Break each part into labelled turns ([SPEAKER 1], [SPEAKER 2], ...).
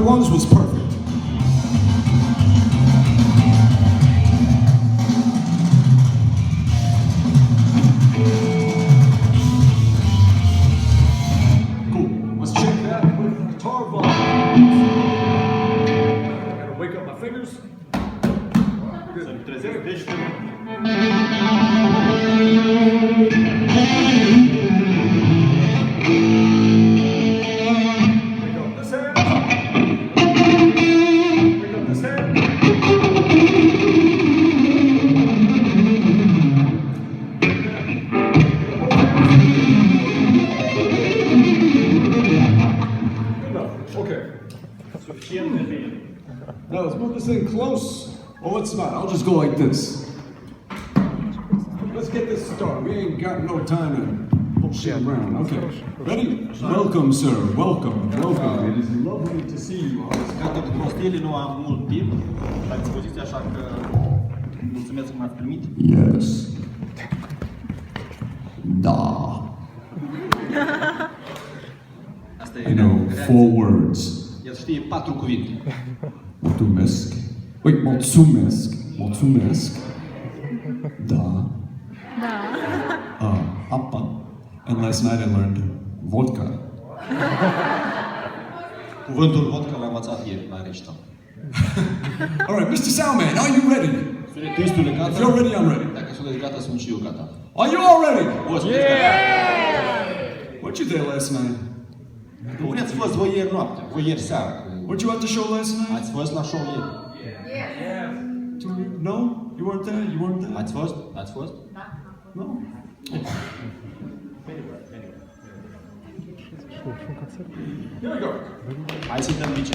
[SPEAKER 1] ones was perfect. Cool. Let's check that with guitar volume. Gotta wake up my fingers. Now let's move this thing close. Oh, let's not. I'll just go like this. Let's get this started. We ain't got no time to bullshit around. Okay. Ready? Welcome, sir. Welcome. Welcome. It is lovely to see you all.
[SPEAKER 2] Gata cu prostile, nu am mult timp la dispoziție, așa că mulțumesc că m-ați primit.
[SPEAKER 1] Yes. Da.
[SPEAKER 2] Asta
[SPEAKER 1] I know 4 words.
[SPEAKER 2] El știe 4 cuvinte.
[SPEAKER 1] Mulțumesc. Wait, mulțumesc. Mulțumesc. Da. Apa. And last night I learned vodka.
[SPEAKER 2] Cuvântul vodka l-am învățat ieri la recital.
[SPEAKER 1] All right, Mr. Soundman, are you ready?
[SPEAKER 2] Sunetistule, gata?
[SPEAKER 1] If you're ready, I'm ready.
[SPEAKER 2] Dacă sunteți gata, sunt și eu gata.
[SPEAKER 1] Are you all ready?
[SPEAKER 2] Yeah!
[SPEAKER 1] Weren't you there last night?
[SPEAKER 2] Unde ați fost voi ieri noapte? Voi ieri seara?
[SPEAKER 1] Weren't you at the show last night?
[SPEAKER 2] Ați fost la show ieri?
[SPEAKER 1] No? You weren't there? You weren't there?
[SPEAKER 2] Ați fost? Ați fost?
[SPEAKER 1] No? Here we go.
[SPEAKER 2] Hai să dăm bice.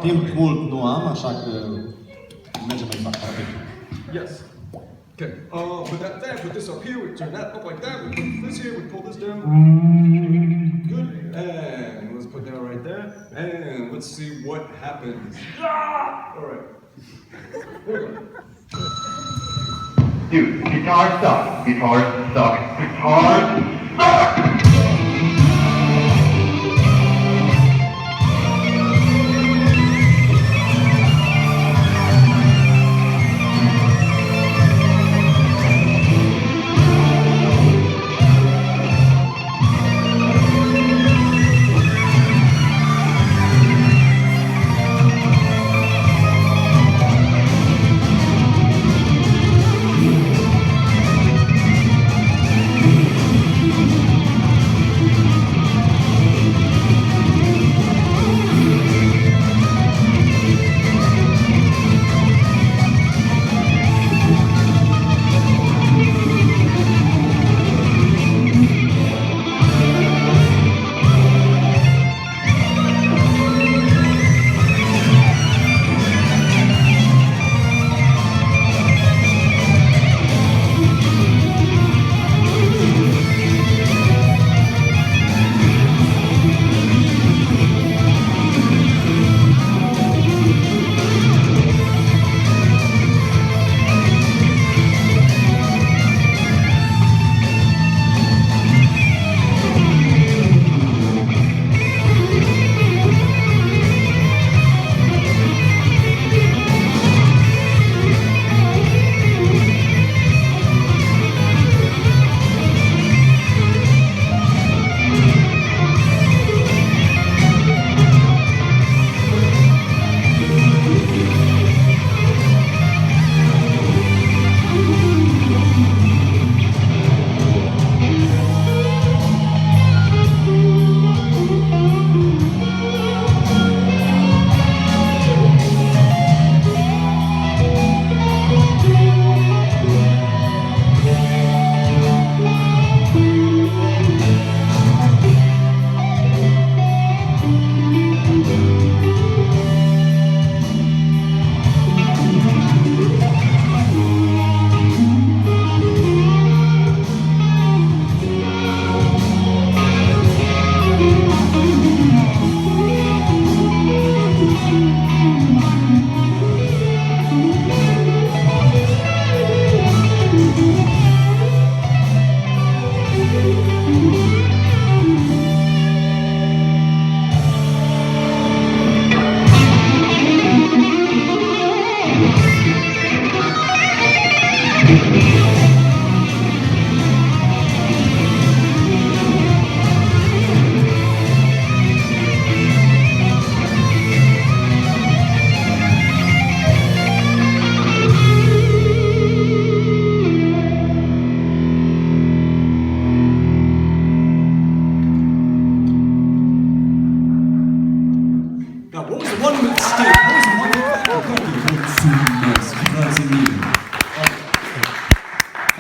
[SPEAKER 2] timp mult nu am, așa că mergem mai departe.
[SPEAKER 1] Yes. Okay. Put that there, put this up here, we turn that up like that, we put this here, we pull this down. Good. And let's put that right there. And let's see what happens. All right. There we go.
[SPEAKER 3] Dude, guitar sucks. Guitars suck. Guitars suck!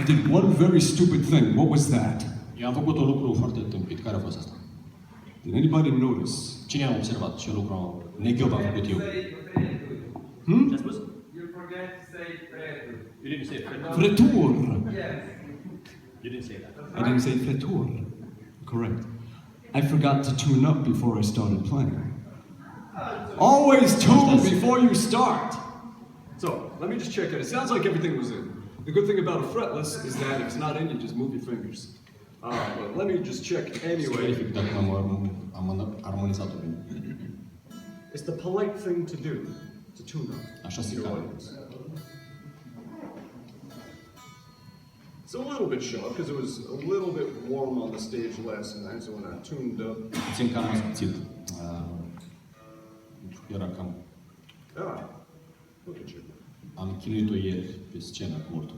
[SPEAKER 1] did one very stupid thing. What was that?
[SPEAKER 2] Eu am făcut un lucru foarte tâmpit. Care a fost asta?
[SPEAKER 1] Did anybody notice?
[SPEAKER 2] Cine a observat ce lucru neghiov am făcut eu? Ce a spus?
[SPEAKER 4] You forget to say fretur.
[SPEAKER 2] You didn't say fretur.
[SPEAKER 1] Fretur.
[SPEAKER 4] Yes.
[SPEAKER 2] You didn't say that.
[SPEAKER 1] I didn't say fretur. Correct. I forgot to tune up before I started playing. Always tune before you start. So, let me just check it. It sounds like everything was in. The good thing about a fretless is that if it's not in, you just move your fingers. But let me just check anyway.
[SPEAKER 2] Verific dacă am armonizat-o bine.
[SPEAKER 1] It's the polite thing to do, to tune up.
[SPEAKER 2] Așa se
[SPEAKER 1] your
[SPEAKER 2] cade.
[SPEAKER 1] audience. It's a little bit sharp because it was a little bit warm on the stage last night, so when I tuned up.
[SPEAKER 2] Puțin cam ascuțit. Era cam...
[SPEAKER 1] Look at you.
[SPEAKER 2] Am chinuit-o ieri pe scenă cu mortul.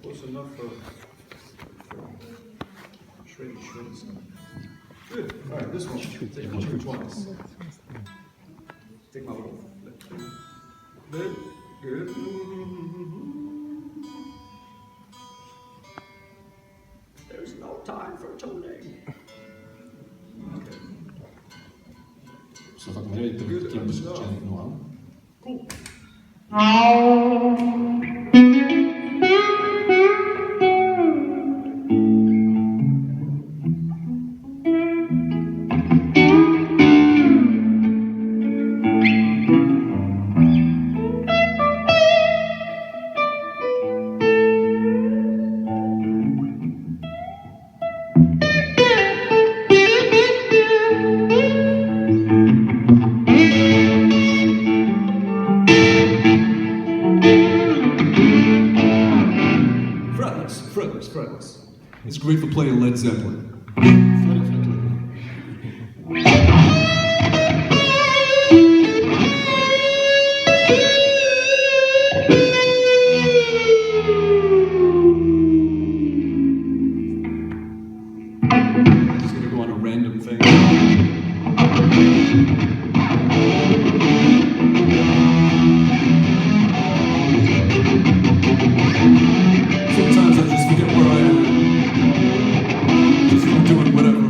[SPEAKER 1] Close enough for shreddy stuff. Good. All right, this one. Take my two twice. Take my little lip. Good. There's no time for tuning. Okay.
[SPEAKER 2] să o fac mai repede, pentru că timpul suficient nu am.
[SPEAKER 1] Cool. Fretless. It's great for playing Led Zeppelin.
[SPEAKER 2] Fără frătură.
[SPEAKER 1] Just gonna go on a random thing. Sometimes I just forget where I am. Just from doing whatever.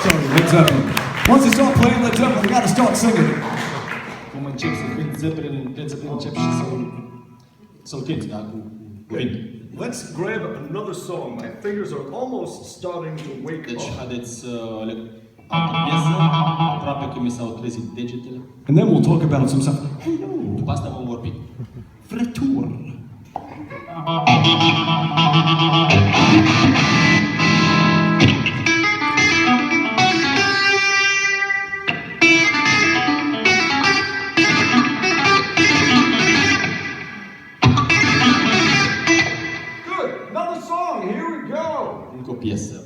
[SPEAKER 1] Sorry, Led Zeppelin. Once you start playing Led Zeppelin, we gotta start singing.
[SPEAKER 2] Cum încep să cânt Zeppelin, Led Zeppelin încep și să-l cânt, da, cu cuvinte.
[SPEAKER 1] Let's grab another song. My fingers are almost starting to wake
[SPEAKER 2] Deci,
[SPEAKER 1] up.
[SPEAKER 2] haideți să le... Altă piesă, aproape că mi s-au trezit degetele.
[SPEAKER 1] And then we'll talk about some stuff.
[SPEAKER 2] După asta vom vorbi.
[SPEAKER 1] Frătură. Good. Another song. Here we go.
[SPEAKER 2] Încă o piesă.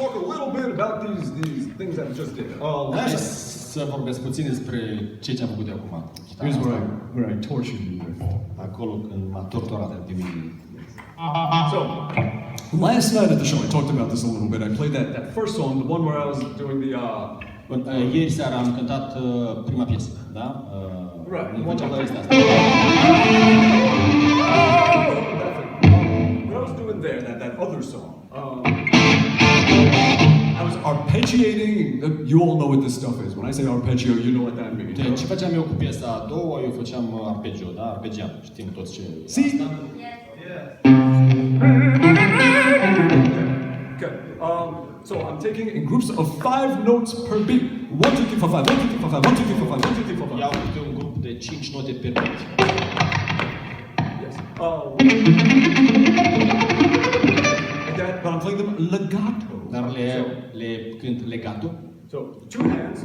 [SPEAKER 1] talk a little bit about these things I just did.
[SPEAKER 2] Hai să vorbesc puțin despre ce am făcut de acum.
[SPEAKER 1] Here's where I tortured you with.
[SPEAKER 2] Acolo când m-a torturat de mine.
[SPEAKER 1] So, last night at the show, I talked about this a little bit. I played that first song, the one where I was doing the.
[SPEAKER 2] Ieri seara am cântat prima piesă, da?
[SPEAKER 1] Right.
[SPEAKER 2] What
[SPEAKER 1] I was doing there, that other song. I was arpeggiating. You all know what this stuff is. When I say arpeggio, you know what that means.
[SPEAKER 2] Ce făceam eu cu piesa a doua? Eu făceam arpeggio, da? Arpeggiam. Știm toți ce e
[SPEAKER 1] See?
[SPEAKER 2] asta.
[SPEAKER 1] Okay. So I'm taking in groups of 5 notes per beat. 1, 2, 3, 4, 5. 1, 2, 3, 4, 5. 1, 2, 3, 4, 5. 1, 2, 3, 4, 5.
[SPEAKER 2] Iau câte un grup de 5 note per beat.
[SPEAKER 1] Yes. But I'm playing them legato.
[SPEAKER 2] Dar le cânt legato.
[SPEAKER 1] So 2 hands.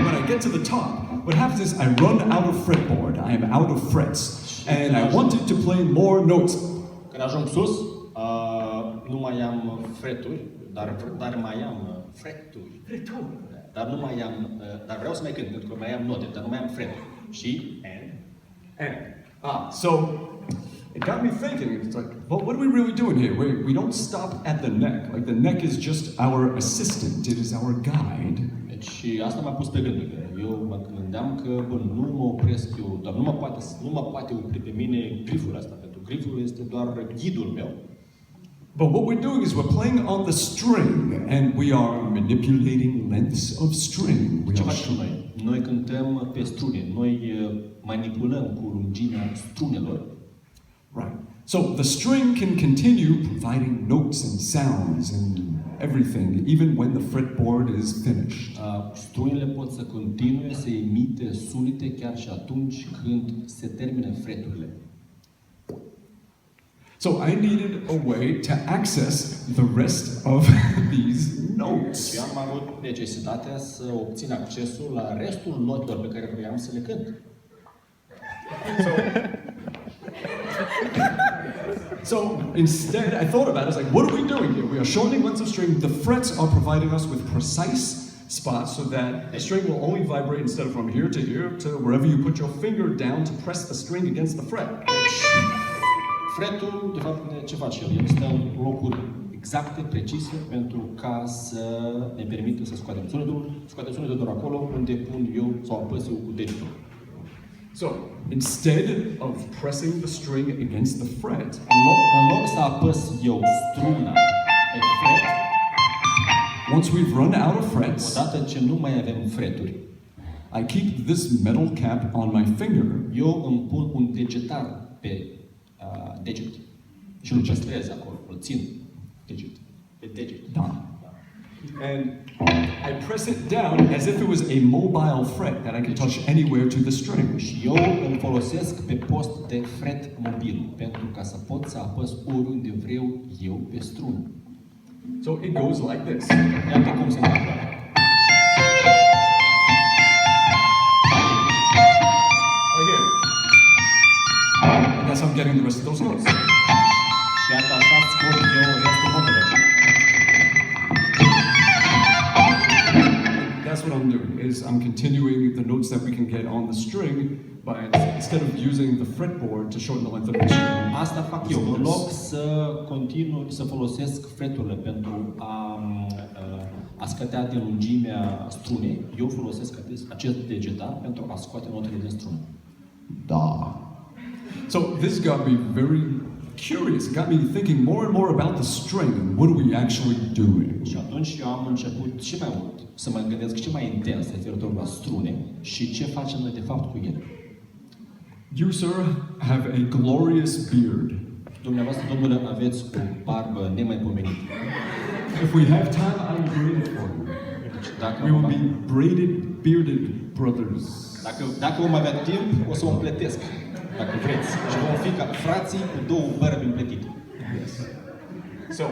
[SPEAKER 1] When I get to the top, what happens is I run out of fretboard. I am out of frets, and I wanted to play more notes.
[SPEAKER 2] Când ajung sus, nu mai am freturi, dar mai am freturi. Dar nu mai am, dar vreau să mai cânt, pentru că mai am note, dar nu mai am freturi. Și
[SPEAKER 1] So it got me thinking. It's like, well, what are we really doing here? We don't stop at the neck. Like the neck is just our assistant. It is our guide.
[SPEAKER 2] Și asta m-a pus pe gânduri. Eu mă gândeam că, bun, nu mă opresc eu, dar nu mă poate opri pe mine griful ăsta, pentru că griful este doar ghidul meu.
[SPEAKER 1] But what we're doing is we're playing on the string, and we are manipulating lengths of string.
[SPEAKER 2] Ce facem noi? Noi cântăm pe strune, noi manipulăm cu lungimea strunelor.
[SPEAKER 1] Right. So the string can continue providing notes and sounds and everything, even when the fretboard is finished.
[SPEAKER 2] Strunele pot să continue să emite sunete chiar și atunci când se termină freturile.
[SPEAKER 1] So I needed a way to access the rest of these notes.
[SPEAKER 2] Eu am avut necesitatea să obțin accesul la restul notelor pe care vreau să le cânt.
[SPEAKER 1] So instead, I thought about it. I was like, what are we doing here? We are shortening lengths of string. The frets are providing us with precise spots so that the string will only vibrate instead of from here to wherever you put your finger down to press the string against the fret.
[SPEAKER 2] Fretul, de fapt, ce face el? El stă în locuri exacte, precise, pentru ca să ne permită să scoatem sunetul doar acolo unde pun eu sau apăs eu cu degetul.
[SPEAKER 1] So, instead of pressing the string against the fret,
[SPEAKER 2] în loc să apăs eu struna pe fret,
[SPEAKER 1] once we've run out of frets,
[SPEAKER 2] odată ce nu mai avem freturi,
[SPEAKER 1] I keep this metal cap on my finger.
[SPEAKER 2] Eu îmi pun un degetar pe deget și îl păstrez acolo, îl țin pe deget.
[SPEAKER 1] Da. And I press it down as if it was a mobile fret that I could touch anywhere to the string.
[SPEAKER 2] Și eu îl folosesc pe post de fret mobil, pentru ca să pot să apăs oriunde vreau eu pe strună.
[SPEAKER 1] So it goes like this.
[SPEAKER 2] Iată cum se întâmplă.
[SPEAKER 1] Right here. And that's how I'm getting the rest of those notes.
[SPEAKER 2] Și iată așa scot eu restul notelor.
[SPEAKER 1] That's what I'm doing, is I'm continuing the notes that we can get on the string by, instead of using the fretboard to shorten the length of the string.
[SPEAKER 2] Asta fac eu, în loc să continui să folosesc freturile pentru a scădea din lungimea strunei, eu folosesc acest degetar pentru a scoate notele din strună.
[SPEAKER 1] Da. So this got me very curious. It got me thinking more and more about the string and what are we actually doing.
[SPEAKER 2] Și atunci eu am început și mai mult să mă gândesc și mai intens referitor la strune și ce facem noi de fapt cu ele.
[SPEAKER 1] You, sir, have a glorious beard.
[SPEAKER 2] Dumneavoastră, domnule, aveți o barbă nemaipomenită.
[SPEAKER 1] If we have time, I'll braid it for you. We will be braided, bearded brothers.
[SPEAKER 2] Dacă vom avea timp, o să o împletesc, dacă vreți. Și vom fi ca frații cu două bărbi împletite.
[SPEAKER 1] So,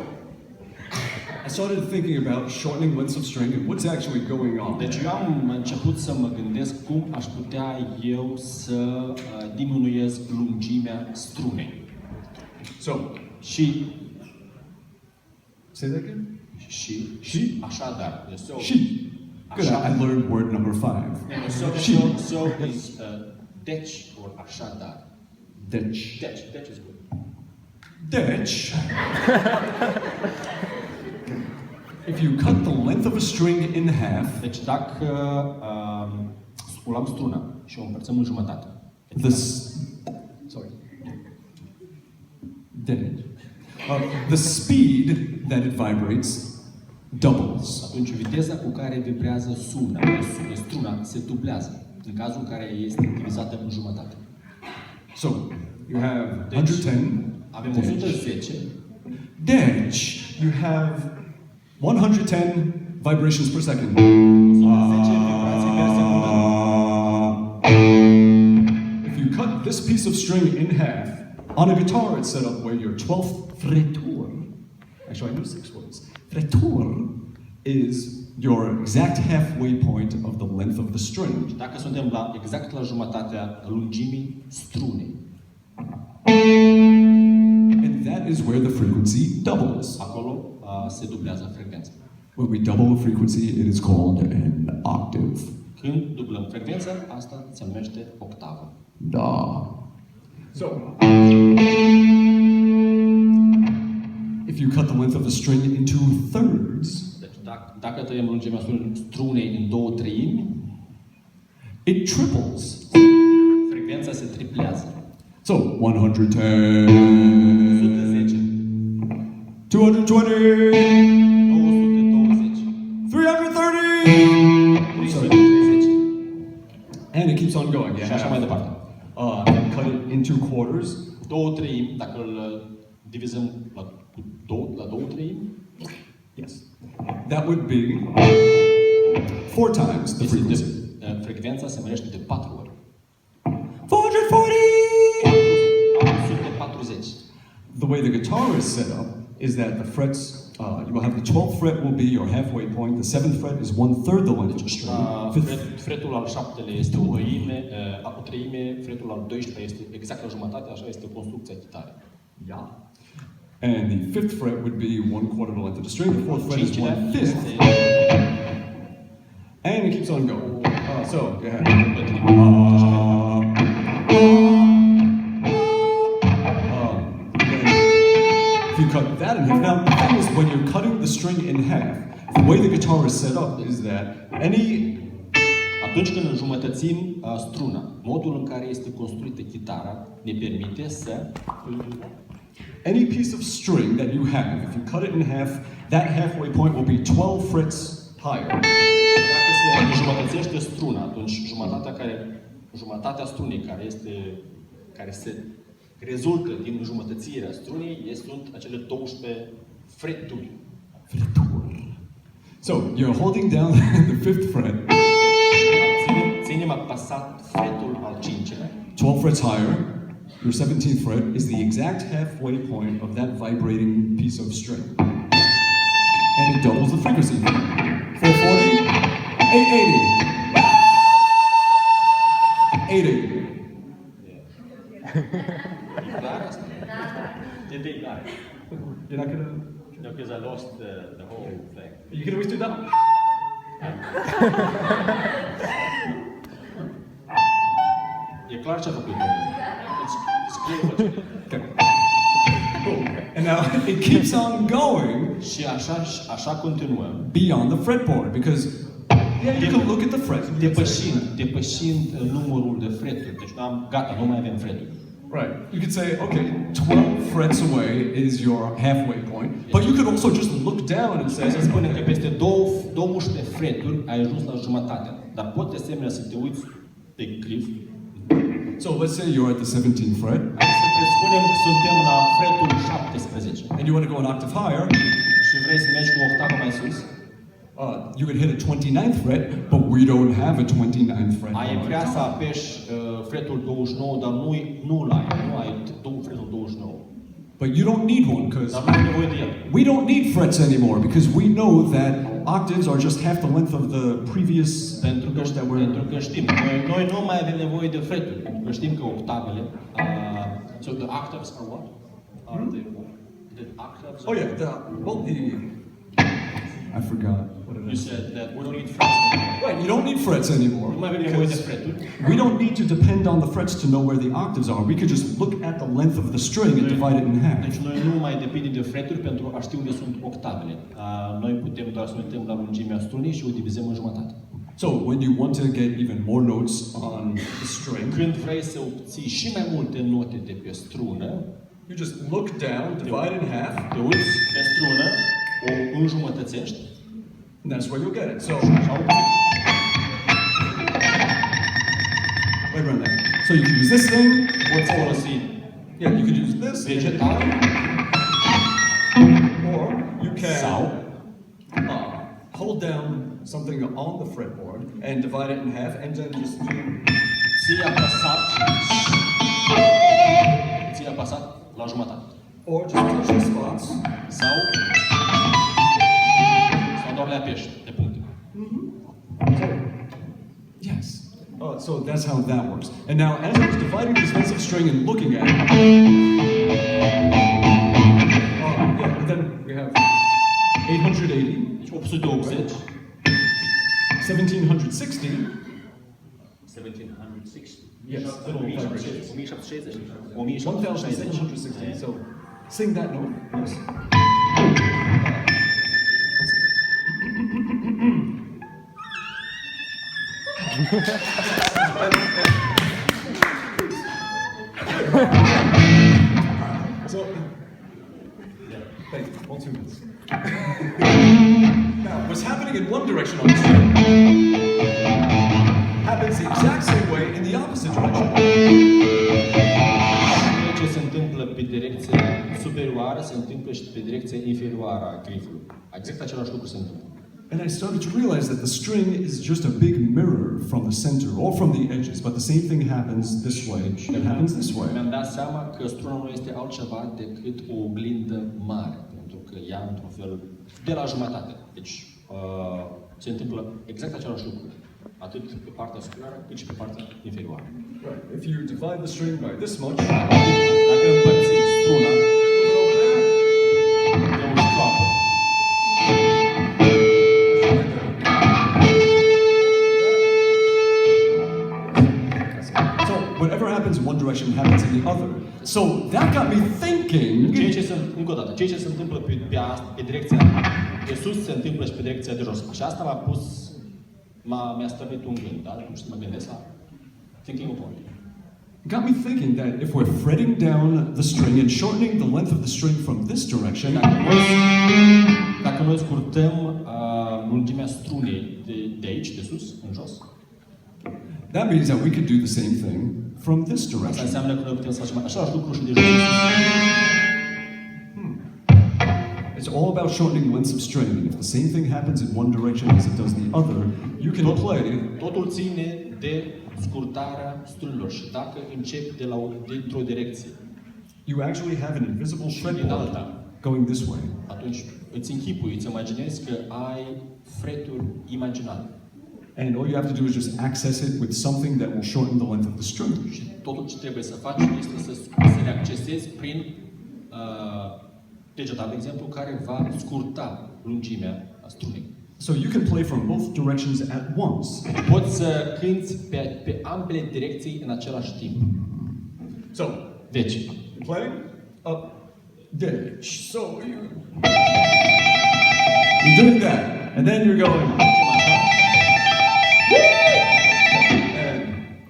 [SPEAKER 1] I started thinking about shortening lengths of string and what's actually going on.
[SPEAKER 2] Deci eu am început să mă gândesc cum aș putea eu să diminuez lungimea strunei.
[SPEAKER 1] So,
[SPEAKER 2] Și
[SPEAKER 1] say that again?
[SPEAKER 2] și așadar. So,
[SPEAKER 1] She. Good, I learned word number 5.
[SPEAKER 2] So is deci or așadar.
[SPEAKER 1] Deci.
[SPEAKER 2] Deci is good.
[SPEAKER 1] Deci. If you cut the length of a string in half,
[SPEAKER 2] Deci dacă luăm struna și o împărțim în jumătate.
[SPEAKER 1] The speed that it vibrates doubles.
[SPEAKER 2] Atunci viteza cu care vibrează struna se dublează în cazul în care este divizată în jumătate.
[SPEAKER 1] So, you have 110.
[SPEAKER 2] Avem 110.
[SPEAKER 1] Deci, you have 110 vibrations per second.
[SPEAKER 2] 110 vibrații per secundă.
[SPEAKER 1] If you cut this piece of string in half, on a guitar it's set up where your 12th fretur, actually I know 6 words, fretur is your exact halfway point of the length of the string.
[SPEAKER 2] Dacă suntem exact la jumătatea lungimii strunei.
[SPEAKER 1] And that is where the frequency doubles.
[SPEAKER 2] Acolo se dublează frecvența.
[SPEAKER 1] When we double a frequency, it is called an octave.
[SPEAKER 2] Când dublăm frecvența, asta se numește octavă.
[SPEAKER 1] Da. So, if you cut the length of a string into thirds,
[SPEAKER 2] Deci dacă tăiem lungimea strunei în 2/3,
[SPEAKER 1] it triples.
[SPEAKER 2] frecvența se triplează.
[SPEAKER 1] So, 110,
[SPEAKER 2] 110,
[SPEAKER 1] 220,
[SPEAKER 2] 220,
[SPEAKER 1] 330,
[SPEAKER 2] 330
[SPEAKER 1] and it keeps on going.
[SPEAKER 2] și așa mai departe.
[SPEAKER 1] Cut it into quarters.
[SPEAKER 2] 2/3, dacă îl divizăm la 2/3,
[SPEAKER 1] Yes. That would be 4 times the frequency.
[SPEAKER 2] Frecvența se mărește de 4 ori.
[SPEAKER 1] 440! The way the guitar is set up is that the frets, you will have the 12th fret will be your halfway point, the 7th fret is 1/3 the length of the string.
[SPEAKER 2] Fretul al 7-lea este o treime, fretul al 12-lea este exact la jumătate, așa este construcția chitarei.
[SPEAKER 1] Yeah. And the 5th fret would be 1/4 the length of the string, the 4th fret is 1/5. And it keeps on going. So, yeah. If you cut that in half, now the thing is when you're cutting the string in half, the way the guitar is set up is that
[SPEAKER 2] Atunci când înjumătățim struna, modul în care este construită chitara ne permite să
[SPEAKER 1] any piece of string that you have, if you cut it in half, that halfway point will be 12 frets higher.
[SPEAKER 2] Dacă se înjumătățește struna, atunci jumătatea strunei care se rezultă din înjumătățirea strunei sunt acele 12 freturi.
[SPEAKER 1] So you're holding down the 5th fret.
[SPEAKER 2] Ținem apăsat fretul al 5-lea.
[SPEAKER 1] 12 frets higher. Your 17th fret is the exact halfway point of that vibrating piece of string. And it doubles the frequency. 440, 880. 80.
[SPEAKER 2] Clar asta?
[SPEAKER 5] Did they die?
[SPEAKER 1] You're not gonna...
[SPEAKER 5] No, because I lost the whole thing.
[SPEAKER 1] You can always do that.
[SPEAKER 2] E clar ce a făcut domnul. It's clear what you did.
[SPEAKER 1] Okay. Cool. And now it keeps on going
[SPEAKER 2] Și așa continuăm.
[SPEAKER 1] beyond the fretboard because you can look at the frets.
[SPEAKER 2] Depășind numărul de freturi. Deci gata, nu mai avem freturi.
[SPEAKER 1] Right. You could say, okay, 12 frets away is your halfway point, but you could also just look down and say,
[SPEAKER 2] Se spune că peste 12 freturi ai ajuns la jumătate. Dar poți de asemenea să te uiți pe clip.
[SPEAKER 1] so let's say you're at the 17th fret,
[SPEAKER 2] Hai să presupunem că suntem la fretul 17
[SPEAKER 1] and you want to go an octave higher.
[SPEAKER 2] și vrei să mergi cu o octavă mai sus.
[SPEAKER 1] You could hit a 29th fret, but we don't have a 29th fret.
[SPEAKER 2] Ai vrea să apeși fretul 29, dar nu ai fretul 29.
[SPEAKER 1] But you don't need one because
[SPEAKER 2] Dar nu ai nevoie de el.
[SPEAKER 1] we don't need frets anymore because we know that octaves are just half the length of the previous
[SPEAKER 2] Pentru că,
[SPEAKER 1] notes that were.
[SPEAKER 2] pentru că știm, noi nu mai avem nevoie de freturi, pentru că știm că octavele, so the octaves are what? Are the octaves?
[SPEAKER 1] Oh yeah, I forgot what it
[SPEAKER 2] You
[SPEAKER 1] is.
[SPEAKER 2] said that we don't need frets anymore.
[SPEAKER 1] Right, you don't need frets anymore.
[SPEAKER 2] Nu mai avem nevoie de
[SPEAKER 1] Because
[SPEAKER 2] freturi.
[SPEAKER 1] we don't need to depend on the frets to know where the octaves are. We could just look at the length of the string and divide it in
[SPEAKER 2] Deci
[SPEAKER 1] half.
[SPEAKER 2] noi nu mai depindem de freturi pentru a ști unde sunt octavele. Noi putem doar să ne uităm la lungimea strunii și o divizăm în jumătate.
[SPEAKER 1] So when you want to get even more notes on the string,
[SPEAKER 2] Când vrei să obții și mai multe note de pe strună,
[SPEAKER 1] you just look down, divide in half,
[SPEAKER 2] te uiți pe strună, o înjumătățești
[SPEAKER 1] and that's where you'll get it. So
[SPEAKER 2] și așa obții.
[SPEAKER 1] right around there. So you can use this thing.
[SPEAKER 2] Poți folosi
[SPEAKER 1] Yeah, you could use this.
[SPEAKER 2] vegetal
[SPEAKER 1] Or you can
[SPEAKER 2] sau
[SPEAKER 1] hold down something on the fretboard and divide it in half, and then just do.
[SPEAKER 2] ții apăsat la jumătate.
[SPEAKER 1] Or just touch the spots.
[SPEAKER 2] Sau doar le apeși de puncte.
[SPEAKER 1] So, yes. So that's how that works. And now, as I was dividing this length of string and looking at it, yeah, and then we have 880,
[SPEAKER 2] Deci 880,
[SPEAKER 1] 1760.
[SPEAKER 5] 1760.
[SPEAKER 1] Yes,
[SPEAKER 2] nu,
[SPEAKER 5] 1760.
[SPEAKER 1] 1760. So, sing that note. Yes. So, thank you. 1, 2 minutes. Now, what's happening in one direction on the string happens the exact same way in the opposite direction.
[SPEAKER 2] ce se întâmplă pe direcția superioară se întâmplă și pe direcția inferioară a grifului. Exact același lucru se întâmplă.
[SPEAKER 1] And I started to realize that the string is just a big mirror from the center or from the edges, but the same thing happens this way and happens this way.
[SPEAKER 2] Mi-am dat seama că struna nu este altceva decât o oglindă mare, pentru că ea, într-un fel, de la jumătate. Deci, se întâmplă exact același lucru, atât pe partea superioară, cât și pe partea inferioară.
[SPEAKER 1] Right. If you divide the string by this much,
[SPEAKER 2] Dacă împărțim struna de un stroapă,
[SPEAKER 1] so whatever happens in one direction happens in the other. So that got me thinking.
[SPEAKER 2] încă o dată, ceea ce se întâmplă pe direcția de sus se întâmplă și pe direcția de jos. Și asta mi-a stăvit un gând, da? Nu știu să mă gândesc la thinking upon it.
[SPEAKER 1] Got me thinking that if we're fretting down the string and shortening the length of the string from this direction,
[SPEAKER 2] Dacă noi scurtăm lungimea strunei de aici, de sus, în jos,
[SPEAKER 1] that means that we could do the same thing from this
[SPEAKER 2] asta
[SPEAKER 1] direction.
[SPEAKER 2] înseamnă că noi putem să facem același lucru și de jos.
[SPEAKER 1] It's all about shortening lengths of string. And if the same thing happens in one direction as it does in the other, you can play.
[SPEAKER 2] Totul ține de scurtarea strunilor și dacă începi dintr-o direcție,
[SPEAKER 1] You actually have an invisible
[SPEAKER 2] din
[SPEAKER 1] fretboard
[SPEAKER 2] alta,
[SPEAKER 1] going this way.
[SPEAKER 2] atunci îți închipui, îți imaginezi că ai freturi imaginare.
[SPEAKER 1] And all you have to do is just access it with something that will shorten the length of the string.
[SPEAKER 2] Și totul ce trebuie să faci este să le accesezi prin degetal, de exemplu, care va scurta lungimea strunei.
[SPEAKER 1] So you can play from both directions at once.
[SPEAKER 2] Poți să cânti pe ambele direcții în același timp.
[SPEAKER 1] So,
[SPEAKER 2] Deci,
[SPEAKER 1] you're playing up, there. So you're doing that, and then you're going, and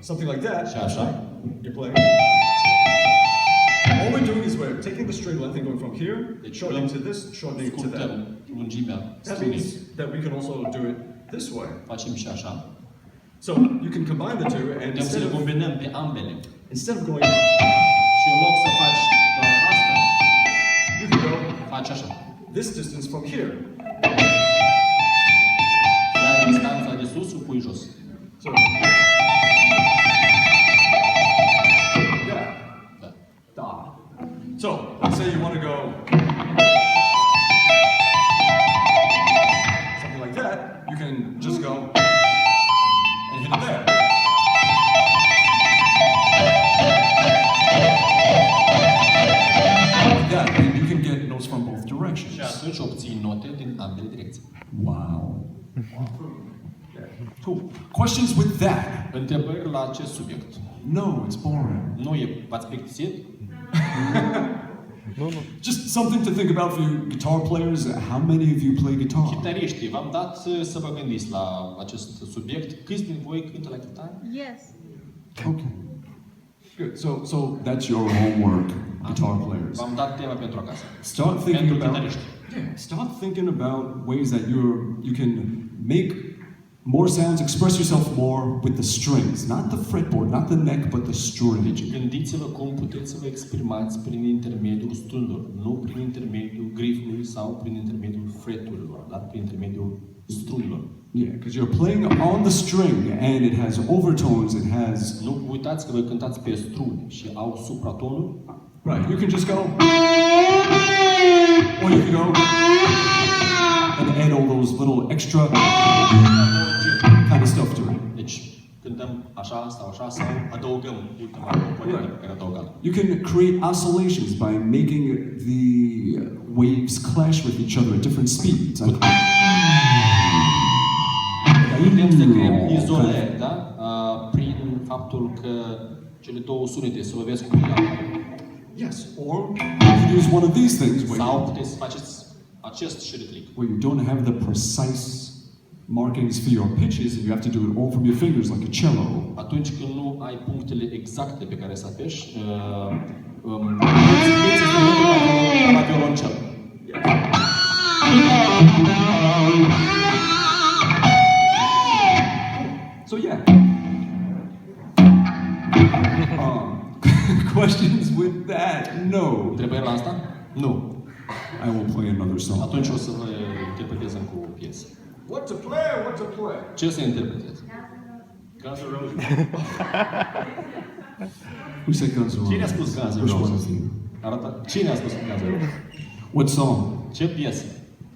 [SPEAKER 1] something like that.
[SPEAKER 2] și așa,
[SPEAKER 1] You're playing. All we're doing is we're taking the string length and going from here, shortening to this, shortening to that.
[SPEAKER 2] scurtăm lungimea
[SPEAKER 1] That
[SPEAKER 2] strunei.
[SPEAKER 1] means that we can also do it this way.
[SPEAKER 2] Facem și așa.
[SPEAKER 1] So you can combine the two, and
[SPEAKER 2] Putem să le combinăm pe ambele.
[SPEAKER 1] instead of going,
[SPEAKER 2] Și în loc să faci doar asta,
[SPEAKER 1] you can go
[SPEAKER 2] faci așa.
[SPEAKER 1] this distance from here.
[SPEAKER 2] Iar distanța de sus o pui jos.
[SPEAKER 1] So, yeah,
[SPEAKER 2] Da.
[SPEAKER 1] da. So, let's say you want to go something like that. You can just go and hit it there. Like that, and you can get notes from both directions.
[SPEAKER 2] Și atunci obții note din ambele direcții.
[SPEAKER 1] Wow. Cool. Questions with that?
[SPEAKER 2] Întrebări la acest subiect.
[SPEAKER 1] No, it's boring.
[SPEAKER 2] Nu e, v-ați plictisit?
[SPEAKER 1] Just something to think about for you guitar players. How many of you play guitar?
[SPEAKER 2] Chitariștii, v-am dat să vă gândiți la acest subiect. Câți din voi cântă la chitară?
[SPEAKER 6] Yes.
[SPEAKER 1] Okay. Good. So that's your homework, guitar players.
[SPEAKER 2] V-am dat tema pentru acasă.
[SPEAKER 1] Start thinking
[SPEAKER 2] Pentru
[SPEAKER 1] about
[SPEAKER 2] chitariști.
[SPEAKER 1] start thinking about ways that you can make more sounds, express yourself more with the strings, not the fretboard, not the neck, but the string.
[SPEAKER 2] Deci gândiți-vă cum puteți să vă exprimați prin intermediul strunilor, nu prin intermediul grifului sau prin intermediul freturilor, dar prin intermediul strunilor.
[SPEAKER 1] Yeah, because you're playing on the string and it has overtones, it has...
[SPEAKER 2] Nu uitați că voi cântați pe struni și au supratonuri.
[SPEAKER 1] Right, you can just go... Or you can go... And add all those little extra kind of stuff to it.
[SPEAKER 2] Deci cântăm așa sau așa sau adăugăm ultima componentă pe care adăugăm.
[SPEAKER 1] You can create oscillations by making the waves clash with each other at different speeds.
[SPEAKER 2] Putem să creăm izolări, da? Prin faptul că cele două sunete se lovesc cu ea.
[SPEAKER 1] Yes, or you can use one of these things
[SPEAKER 2] Sau puteți să faceți acest șiritlic.
[SPEAKER 1] where you don't have the precise markings for your pitches and you have to do it all from your fingers like a cello.
[SPEAKER 2] Atunci când nu ai punctele exacte pe care să apeși, la violoncel.
[SPEAKER 1] So yeah. Questions with that? No.
[SPEAKER 2] Întrebări la asta? Nu.
[SPEAKER 1] I will play another song.
[SPEAKER 2] Atunci o să vă interpretez cu piesă.
[SPEAKER 1] What to play? What to play?
[SPEAKER 2] Ce să interpretez?
[SPEAKER 5] Guns N' Roses.
[SPEAKER 1] Who said Guns N' Roses?
[SPEAKER 2] Cine a spus Guns N'
[SPEAKER 1] Which one
[SPEAKER 2] Roses?
[SPEAKER 1] of you?
[SPEAKER 2] Arată. Cine a spus Guns N' Roses?
[SPEAKER 1] What song?
[SPEAKER 2] Ce piesă?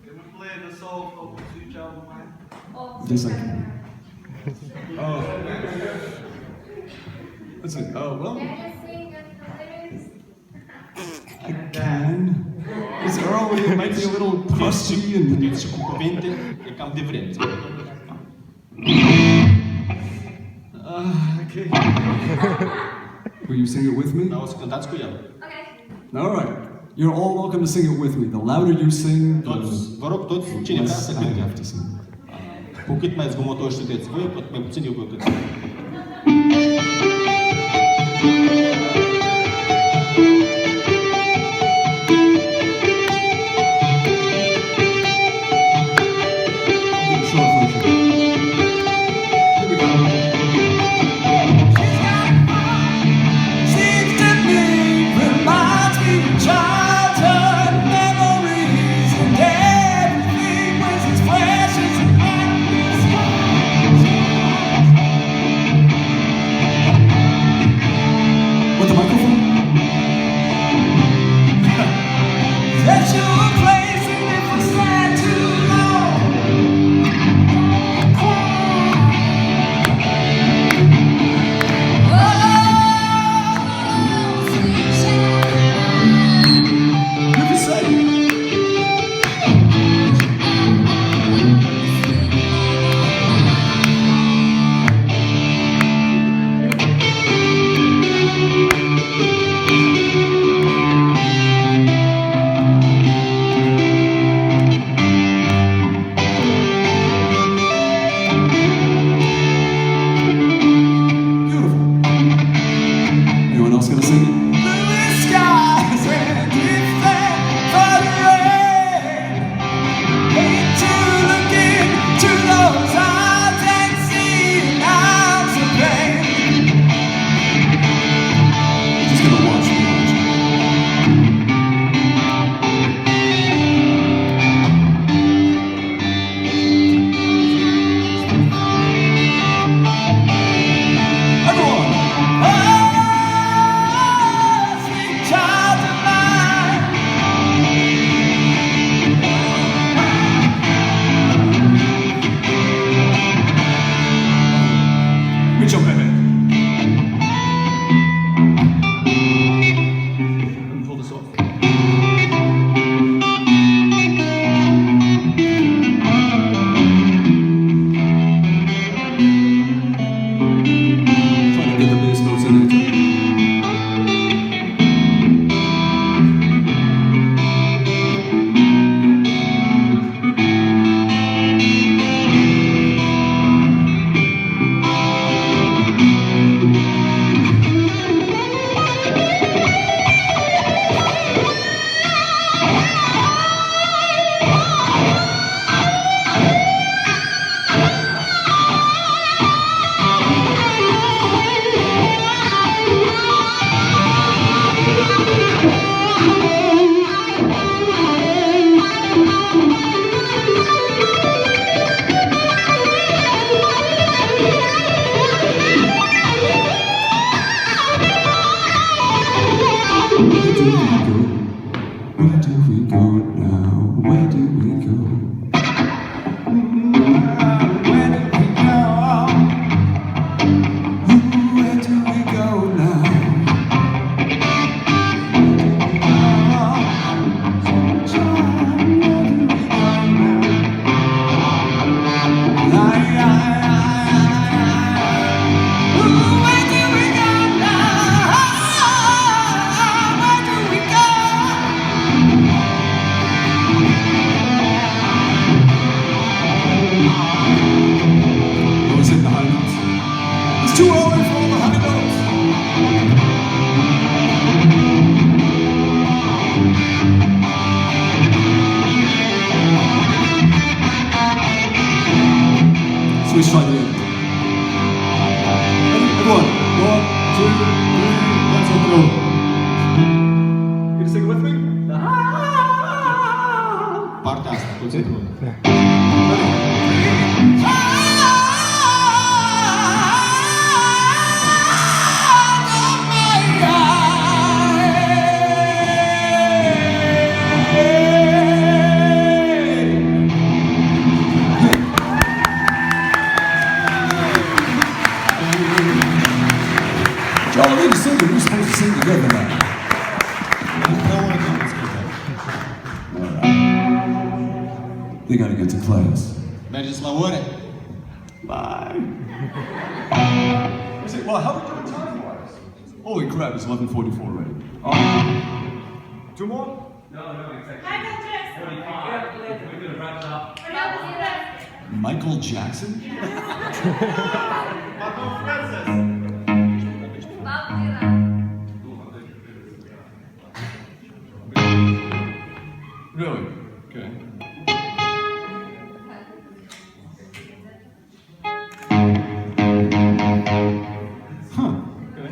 [SPEAKER 4] Can we play the soul of the Switch album, man?
[SPEAKER 1] Yes, I can. Listen, well, I can. It's early, it might be a little crusty and...
[SPEAKER 2] Puteți și cu cuvinte, e cam de vreme.
[SPEAKER 1] Okay. Will you sing it with me?
[SPEAKER 2] Dar o să cântați cu el.
[SPEAKER 1] All right. You're all welcome to sing it with me. The louder you sing,
[SPEAKER 2] Toți, vă rog toți, cine vrea
[SPEAKER 1] less
[SPEAKER 2] să
[SPEAKER 1] I
[SPEAKER 2] cânte.
[SPEAKER 1] have to sing.
[SPEAKER 2] Cu cât mai zgomotoși sunteți voi, cu atât mai puțin eu voi cânta.
[SPEAKER 1] Short version. Here we go. Seems to me, reminds me of childhood memories and everything was as fresh as a with the microphone? That's your place and if we stand too long. You can say it. Beautiful. Anyone else gonna sing it? Blue skies and different for the rain. Hate to look into those eyes and see ounce of pain. Just gonna watch me. Everyone! Where do we go now? Where do we go? Where do we go? Where do we go now? Too early for all the high notes. So we try the end. Everyone, 1, 2, 3, let's open it. You gonna sing it with me?
[SPEAKER 2] Partea asta, toți împreună.
[SPEAKER 1] Y'all need to sing, but we're supposed to sing together now.
[SPEAKER 2] Împreună când ascultăm.
[SPEAKER 1] They gotta get to class.
[SPEAKER 2] Mergeți la ore?
[SPEAKER 1] Bye. Well, how are we doing time-wise? Holy crap, it's 11:44 already. 2 more?
[SPEAKER 6] Michael Jackson.
[SPEAKER 4] We're gonna wrap it up.
[SPEAKER 1] Michael Jackson? Really? Okay. Huh. Okay.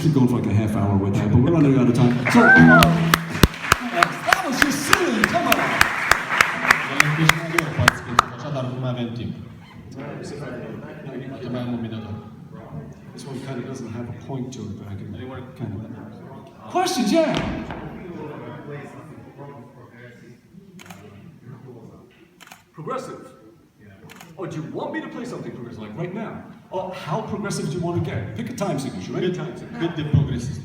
[SPEAKER 1] Keep going for like a half hour with that, but we're running out of time. So, that was just silly. Come on.
[SPEAKER 2] Așa, dar nu mai avem timp. Poate mai am un minut.
[SPEAKER 1] This one kind of doesn't have a point to it, but I can kind of. Questions, yeah. Progressive. Oh, do you want me to play something progressive, like right now? Oh, how progressive do you want to get? Pick a time signature, right?
[SPEAKER 2] Cât de progresist?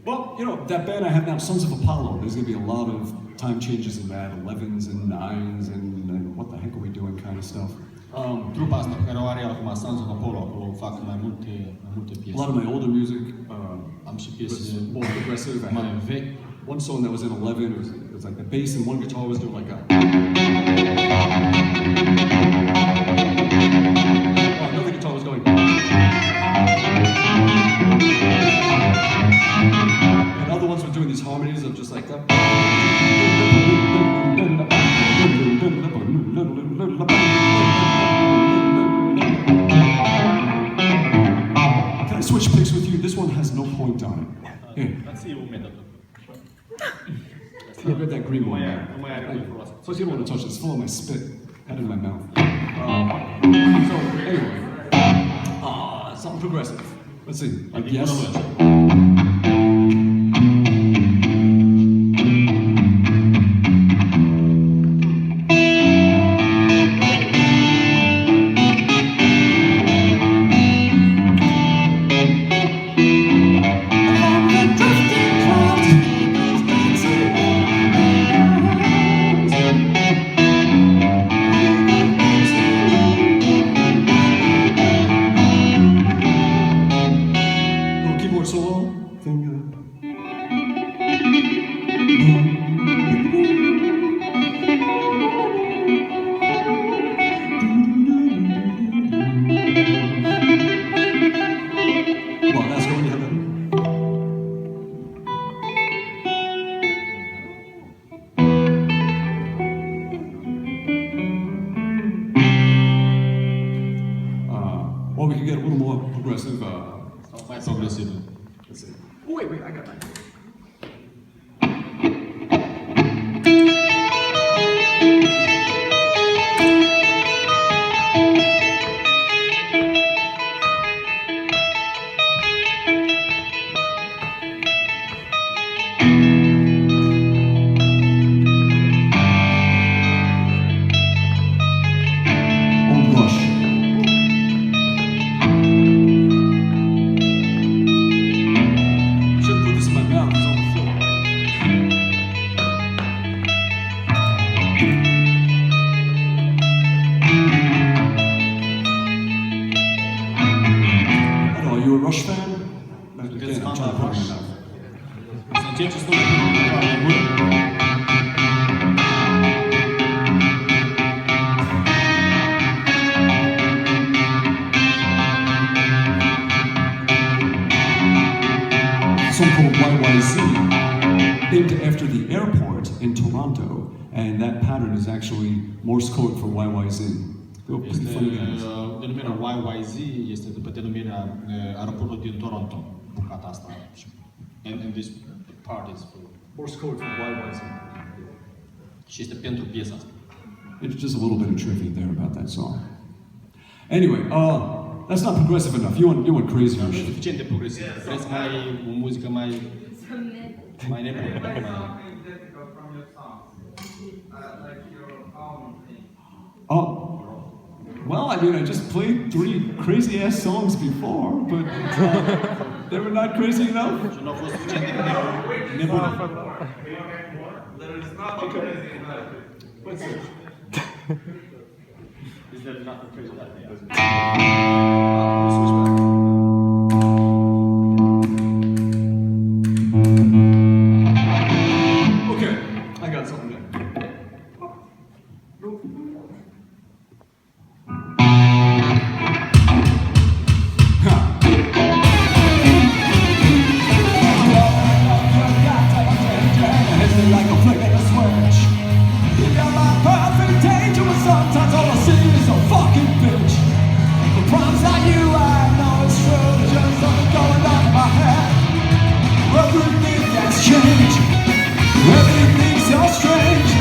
[SPEAKER 1] Well, you know, that band I have now, Sons of Apollo, there's gonna be a lot of time changes in that, 11s and 9s and what the heck are we doing kind of stuff.
[SPEAKER 2] Trupa asta pe care o are acum, Sons of Apollo, acolo fac mai multe
[SPEAKER 1] A
[SPEAKER 2] piese.
[SPEAKER 1] lot of my older music
[SPEAKER 2] Am și
[SPEAKER 1] was
[SPEAKER 2] piese
[SPEAKER 1] more progressive. I
[SPEAKER 2] mai
[SPEAKER 1] had
[SPEAKER 2] vechi.
[SPEAKER 1] one song that was in 11, it was like the bass and one guitar was doing like a... Oh, another guitar was going... And other ones were doing these harmonies of just like that. Can I switch picks with you? This one has no point on it. Here.
[SPEAKER 2] Dați un metodul.
[SPEAKER 1] Look at that green one.
[SPEAKER 2] Nu mai are cum folosit.
[SPEAKER 1] Plus, you don't want to touch it. It's full of my spit. Had it in my mouth. So, anyway. Something progressive. Let's see. Like, yes. Little keyboard solo. Finger. Well, that's going to heaven. Well, we can get a little more progressive.
[SPEAKER 2] Sau mai progresiv.
[SPEAKER 1] Let's see. Oh, wait, I got mine. Old Rush. Shouldn't put this in my mouth, it's on the floor. I don't know, are you a Rush fan? Again, I'm trying to put it in my mouth.
[SPEAKER 2] Să încerci să spui mai mult.
[SPEAKER 1] A song called YYZ, named after the airport in Toronto, and that pattern is actually Morse code for YYZ. They were pretty funny guys.
[SPEAKER 2] Denumirea YYZ este după denumirea aeroportului din Toronto, bucata asta. And this part is for...
[SPEAKER 1] Morse code for YYZ.
[SPEAKER 2] Și este pentru piesa asta.
[SPEAKER 1] It's just a little bit of trivia there about that song. Anyway, that's not progressive enough. You want crazier
[SPEAKER 2] Nu e
[SPEAKER 1] shit.
[SPEAKER 2] suficient de progresiv. Vreți mai o muzică mai nebună, mai...
[SPEAKER 4] Something difficult from your songs. Like your own thing.
[SPEAKER 1] Oh, well, I mean, I just played 3 crazy ass songs before, but they were not crazy enough.
[SPEAKER 2] Și nu au fost suficient de nebună.
[SPEAKER 4] There is nothing crazy in that.
[SPEAKER 1] Let's see.
[SPEAKER 2] Is there nothing crazy about that?
[SPEAKER 1] Switch back. Okay, I got something there. Like a flick of a switch. You're my perfect dangerous. Sometimes all I see is a fucking bitch. The problems I you, I know it's true. There's just something going on in my head. Everything has changed. Everything's so strange.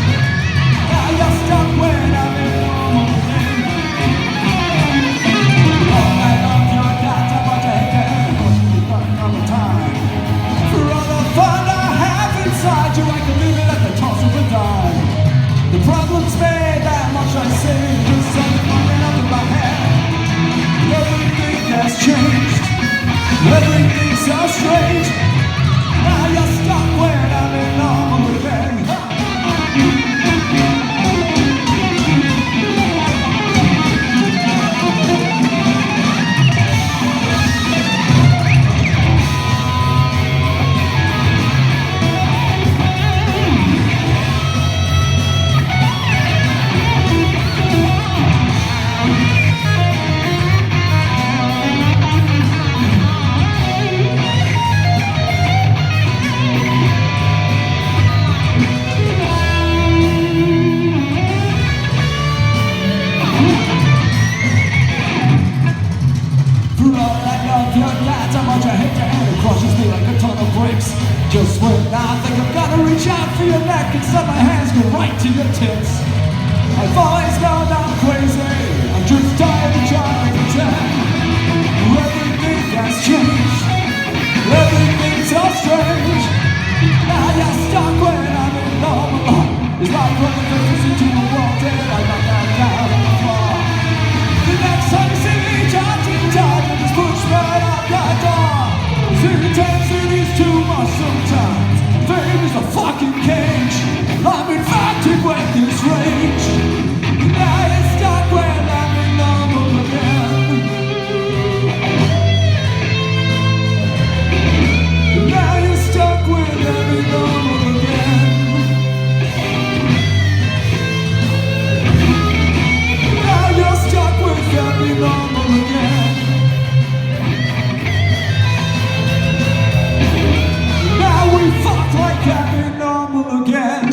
[SPEAKER 1] Now you're stuck when I'm in normal thing. All night long you're got to watch a head. Cause you're running all the time. For all the fun I have inside you, I can leave it at the toss of a dime. The problem's made that much I say. There's something running up in my head. Everything has changed. Everything's so strange. Now Just when I think I'm gonna reach out for your neck, instead my hands go right to your tits. I've always known I'm crazy, I'm just tired of trying to pretend. Everything has changed, everything's so strange. Now you're stuck when I'm in normal life. It's like running faces into a wall dead, I got that down on the floor. The next time you see me charging, just push right out that door. Intensity's too much sometimes. Fame is a fucking cage. I'm infected with this rage. Now you're stuck when I'm in normal again. Now you're stuck when I'm in normal again. Now you're stuck with every normal again. Now we fuck like every normal again.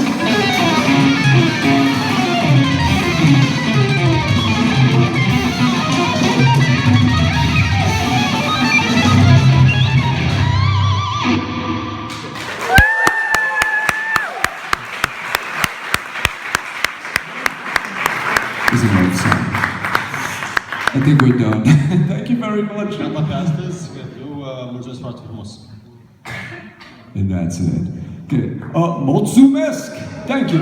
[SPEAKER 1] This is another song. I think we're done. Thank you very much.
[SPEAKER 2] Și acum pe astăzi, eu mulțumesc foarte frumos.
[SPEAKER 1] And that's it. Okay. Mulțumesc! Thank you.